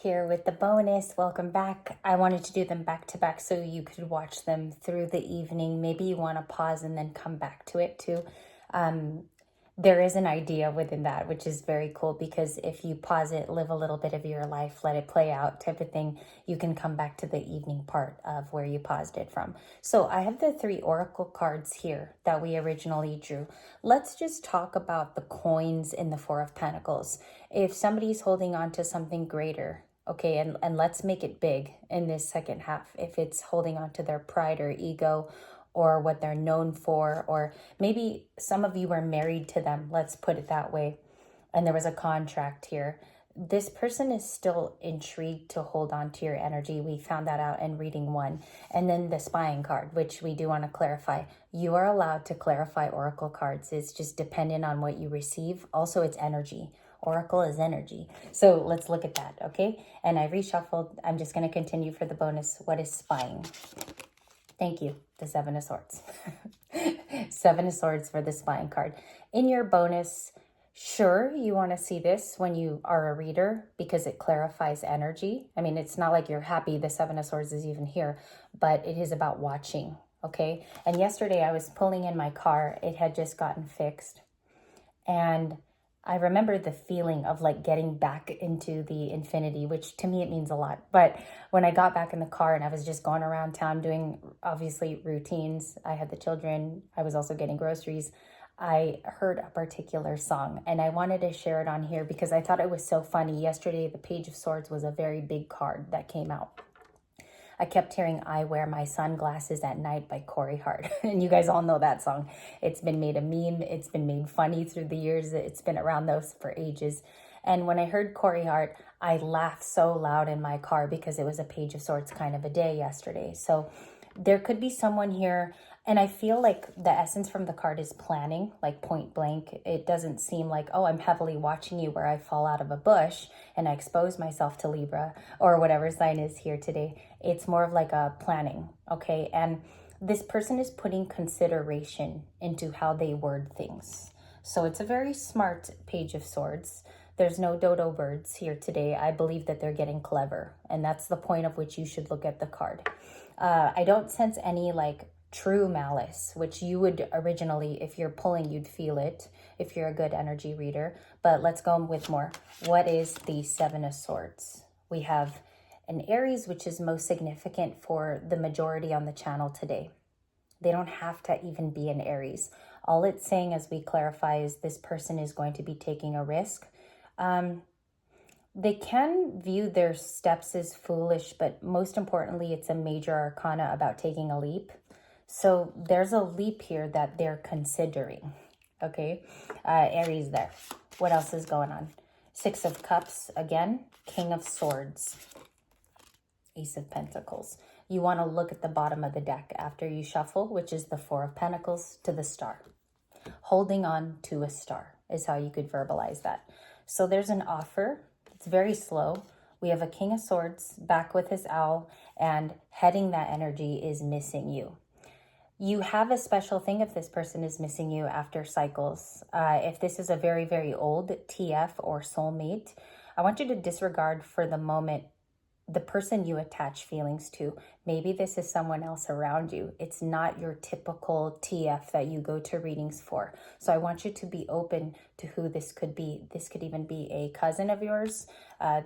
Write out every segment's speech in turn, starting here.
here with the bonus. Welcome back. I wanted to do them back to back so you could watch them through the evening. Maybe you want to pause and then come back to it too. There is an idea within that, which is very cool, because if you pause it, live a little bit of your life, let it play out type of thing, you can come back to the evening part of where you paused it from. So I have the 3 oracle cards here that we originally drew. Let's just talk about the coins in the 4 of Pentacles. If somebody's holding on to something greater, okay, and let's make it big in this second half. If it's holding on to their pride or ego, or what they're known for, or maybe some of you are married to them, let's put it that way, and there was a contract here. This person is still intrigued to hold on to your energy. We found that out in reading 1. And then the spying card, which we do want to clarify. You are allowed to clarify oracle cards. It's just dependent on what you receive. Also, it's energy. Oracle is energy. So let's look at that, okay? And I reshuffled. I'm just going to continue for the bonus. What is spying? Thank you, the 7 of Swords. 7 of Swords for the spying card. In your bonus, sure, you want to see this when you are a reader because it clarifies energy. I mean, it's not like you're happy the 7 of Swords is even here, but it is about watching, okay? And yesterday I was pulling in my car. It had just gotten fixed. And I remember the feeling of like getting back into the infinity, which to me it means a lot. But when I got back in the car and I was just going around town doing obviously routines, I had the children, I was also getting groceries, I heard a particular song and I wanted to share it on here because I thought it was so funny. Yesterday, the Page of Swords was a very big card that came out. I kept hearing I Wear My Sunglasses at Night by Corey Hart. And you guys all know that song. It's been made a meme. It's been made funny through the years. It's been around those for ages. And when I heard Corey Hart, I laughed so loud in my car because it was a Page of Swords kind of a day yesterday. So there could be someone here, and I feel like the essence from the card is planning, like point blank. It doesn't seem like, oh, I'm heavily watching you where I fall out of a bush and I expose myself to Libra or whatever sign is here today. It's more of like a planning, okay? And this person is putting consideration into how they word things. So it's a very smart Page of Swords. There's no dodo birds here today. I believe that they're getting clever, and that's the point of which you should look at the card. I don't sense any like true malice, which you would originally, if you're pulling, you'd feel it if you're a good energy reader. But let's go with more. What is the 7 of Swords? We have an Aries, which is most significant for the majority on the channel today. They don't have to even be an Aries. All it's saying, as we clarify, is this person is going to be taking a risk. They can view their steps as foolish, but most importantly, it's a major arcana about taking a leap. So there's a leap here that they're considering, okay? Aries there. What else is going on? 6 of Cups, again, King of Swords, Ace of Pentacles. You want to look at the bottom of the deck after you shuffle, which is the 4 of Pentacles to the star. Holding on to a star is how you could verbalize that. So there's an offer. It's very slow. We have a King of Swords back with his owl, and heading that energy is missing you. You have a special thing if this person is missing you after cycles. If this is a very, very old TF or soulmate, I want you to disregard for the moment the person you attach feelings to. Maybe this is someone else around you. It's not your typical TF that you go to readings for. So I want you to be open to who this could be. This could even be a cousin of yours.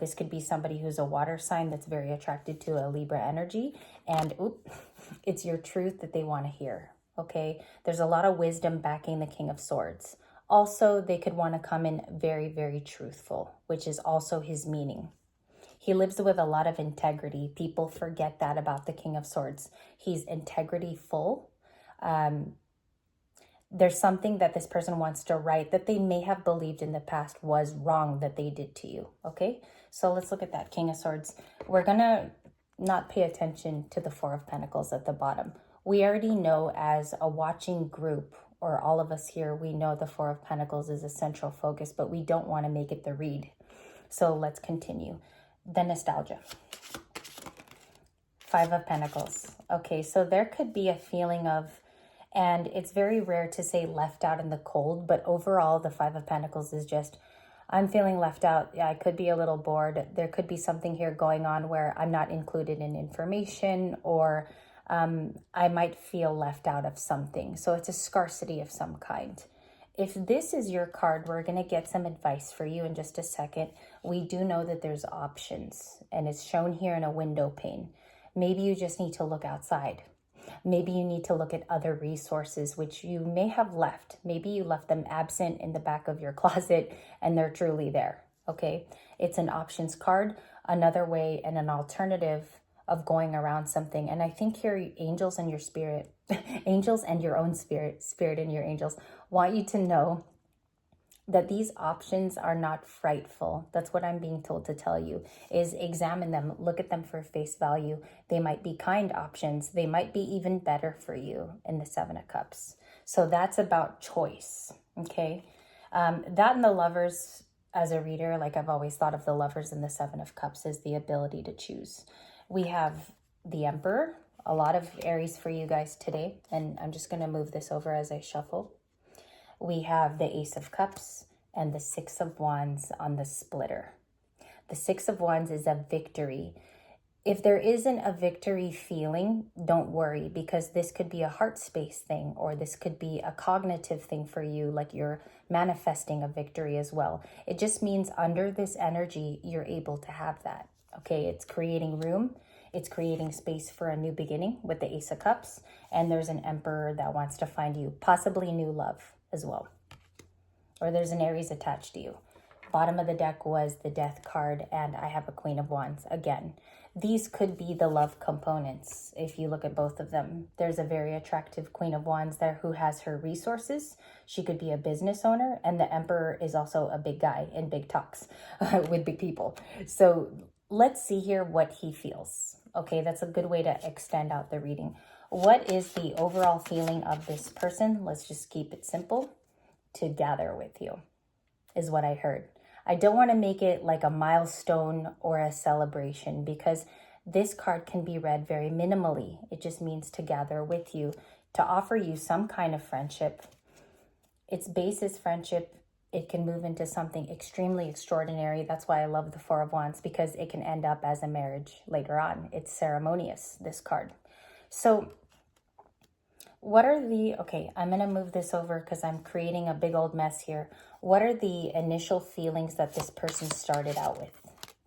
This could be somebody who's a water sign that's very attracted to a Libra energy. And it's your truth that they want to hear, okay? There's a lot of wisdom backing the King of Swords. Also, they could want to come in very, very truthful, which is also his meaning. He lives with a lot of integrity. People forget that about the King of Swords. He's integrity full. There's something that this person wants to right that they may have believed in the past was wrong that they did to you, okay? So let's look at that King of Swords. We're going to not pay attention to the 4 of Pentacles at the bottom. We already know as a watching group, or all of us here, we know the 4 of Pentacles is a central focus, but we don't want to make it the read. So let's continue. The nostalgia. 5 of Pentacles. Okay, so there could be a feeling of, and it's very rare to say left out in the cold, but overall the 5 of Pentacles is just I'm feeling left out. Yeah, I could be a little bored. There could be something here going on where I'm not included in information, or I might feel left out of something. So it's a scarcity of some kind. If this is your card, we're going to get some advice for you in just a second. We do know that there's options, and it's shown here in a window pane. Maybe you just need to look outside. Maybe you need to look at other resources which you may have left. Maybe you left them absent in the back of your closet and they're truly there. Okay, it's an options card, another way and an alternative of going around something. And I think your angels and your spirit, angels and your own spirit and your angels want you to know that these options are not frightful. That's what I'm being told to tell you, is examine them, look at them for face value. They might be kind options. They might be even better for you in the Seven of Cups. So that's about choice, okay? That and the Lovers, as a reader, like I've always thought of the Lovers and the Seven of Cups, is the ability to choose. We have the Emperor, a lot of Aries for you guys today, and I'm just gonna move this over as I shuffle. We have the Ace of Cups and the Six of Wands on the splitter. The Six of Wands is a victory. If there isn't a victory feeling, don't worry, because this could be a heart space thing, or this could be a cognitive thing for you, like you're manifesting a victory as well. It just means under this energy, you're able to have that. Okay, it's creating room. It's creating space for a new beginning with the Ace of Cups. And there's an Emperor that wants to find you possibly new love as well. Or there's an Aries attached to you. Bottom of the deck was the Death card, and I have a Queen of Wands again. These could be the love components if you look at both of them. There's a very attractive Queen of Wands there who has her resources. She could be a business owner, and the Emperor is also a big guy in big talks with big people. So let's see here what he feels. Okay, that's a good way to extend out the reading. What is the overall feeling of this person? Let's just keep it simple. To gather with you is what I heard. I don't want to make it like a milestone or a celebration, because this card can be read very minimally. It just means to gather with you, to offer you some kind of friendship. Its base is friendship. It can move into something extremely extraordinary. That's why I love the Four of Wands, because it can end up as a marriage later on. It's ceremonious, this card. So what are the, okay, I'm going to move this over because I'm creating a big old mess here. What are the initial feelings that this person started out with?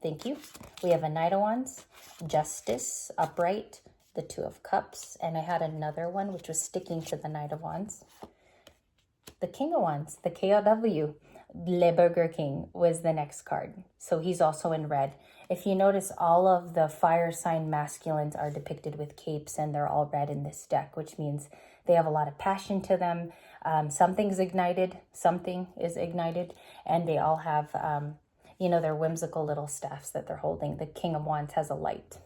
Thank you. We have a Knight of Wands, Justice, Upright, the Two of Cups, and I had another one which was sticking to the Knight of Wands. The King of Wands, the KOW, Le Burger King was the next card. So he's also in red. If you notice, all of the fire sign masculines are depicted with capes, and they're all red in this deck, which means they have a lot of passion to them. Something's ignited, something is ignited, and they all have, their whimsical little staffs that they're holding. The King of Wands has a light.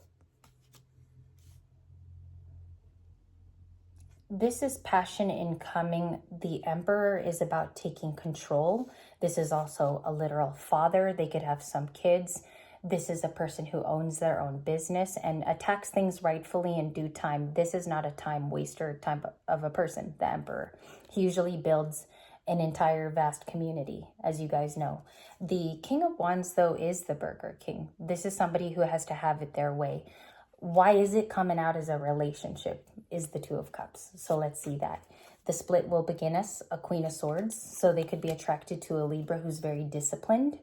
This is passion incoming. The Emperor is about taking control. This is also a literal father. They could have some kids. This is a person who owns their own business and attacks things rightfully in due time. This is not a time waster type of a person, the Emperor. He usually builds an entire vast community, as you guys know. The King of Wands, though, is the Burger King. This is somebody who has to have it their way. Why is it coming out as a relationship is the Two of Cups. So let's see that. The split will begin as a Queen of Swords. So they could be attracted to a Libra who's very disciplined.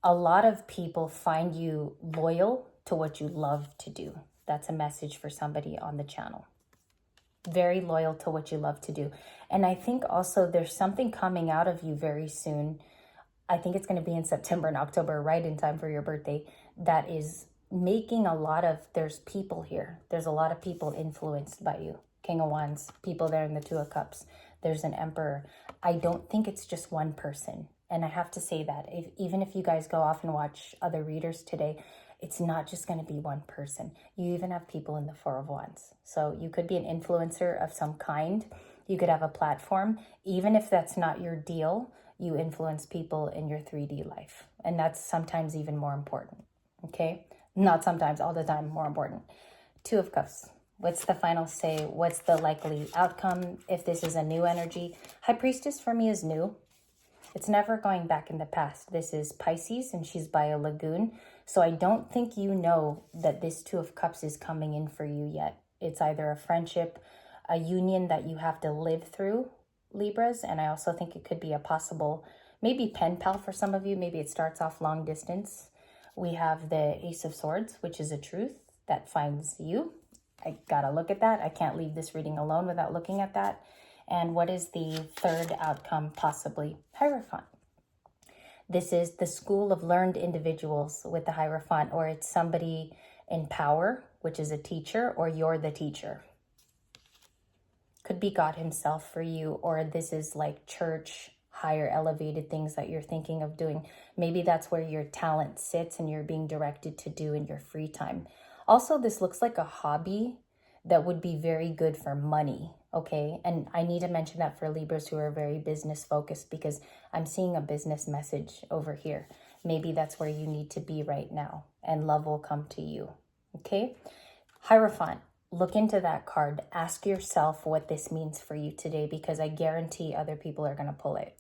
A lot of people find you loyal to what you love to do. That's a message for somebody on the channel. Very loyal to what you love to do. And I think also there's something coming out of you very soon. I think it's going to be in September and October, right in time for your birthday. That is making there's people here. There's a lot of people influenced by you. King of Wands, people there in the Two of Cups. There's an Emperor. I don't think it's just one person. And I have to say that even if you guys go off and watch other readers today, it's not just going to be one person. You even have people in the Four of Wands. So you could be an influencer of some kind. You could have a platform. Even if that's not your deal, you influence people in your 3D life. And that's sometimes even more important. Okay? Not sometimes, all the time, more important. Two of Cups. What's the final say? What's the likely outcome if this is a new energy? High Priestess for me is new. It's never going back in the past. This is Pisces and she's by a lagoon. So I don't think you know that this Two of Cups is coming in for you yet. It's either a friendship, a union that you have to live through, Libras. And I also think it could be a possible, maybe pen pal for some of you. Maybe it starts off long distance. We have the Ace of Swords, which is a truth that finds you. I gotta look at that. I can't leave this reading alone without looking at that. And what is the third outcome possibly? Hierophant. This is the school of learned individuals with the Hierophant, or it's somebody in power, which is a teacher, or you're the teacher. Could be God himself for you, or this is like church, higher elevated things that you're thinking of doing. Maybe that's where your talent sits and you're being directed to do in your free time. Also, this looks like a hobby that would be very good for money, okay? And I need to mention that for Libras who are very business focused, because I'm seeing a business message over here. Maybe that's where you need to be right now, and love will come to you, okay? Hierophant, look into that card. Ask yourself what this means for you today, because I guarantee other people are going to pull it.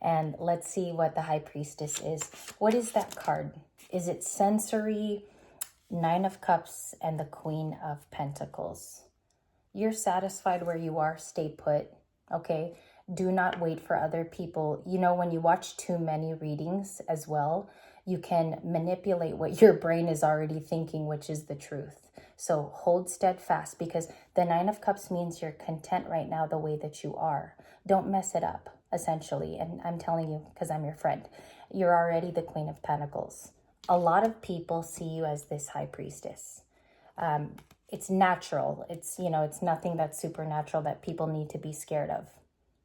And let's see what the High Priestess is. What is that card? Is it sensory, Nine of Cups, and the Queen of Pentacles? You're satisfied where you are. Stay put, okay? Do not wait for other people. You know, when you watch too many readings as well, you can manipulate what your brain is already thinking, which is the truth. So hold steadfast, because the Nine of Cups means you're content right now the way that you are. Don't mess it up, essentially. And I'm telling you, because I'm your friend, you're already the Queen of Pentacles. A lot of people see you as this High Priestess. It's natural. It's, you know, it's nothing that's supernatural that people need to be scared of,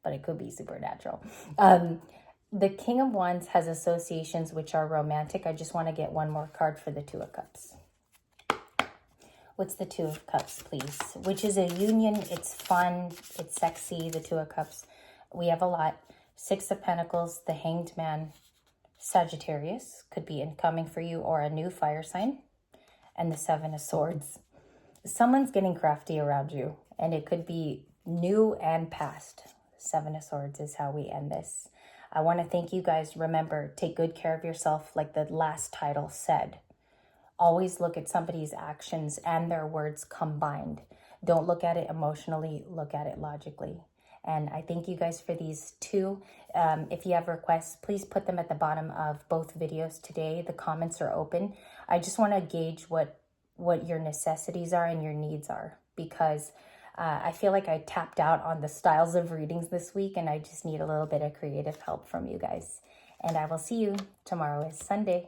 but it could be supernatural. The King of Wands has associations which are romantic. I just want to get one more card for the Two of Cups. What's the Two of Cups, please? Which is a union. It's fun. It's sexy, the Two of Cups. We have a lot. Six of Pentacles, the Hanged Man, Sagittarius could be incoming for you, or a new fire sign, and the Seven of Swords. Someone's getting crafty around you, and it could be new and past. Seven of Swords is how we end this. I want to thank you guys. Remember, take good care of yourself, like the last title said. Always look at somebody's actions and their words combined. Don't look at it emotionally, look at it logically. And I thank you guys for these two. If you have requests, please put them at the bottom of both videos today. The comments are open. I just want to gauge what your necessities are and your needs are, because I feel like I tapped out on the styles of readings this week, and I just need a little bit of creative help from you guys. And I will see you tomorrow. Is Sunday.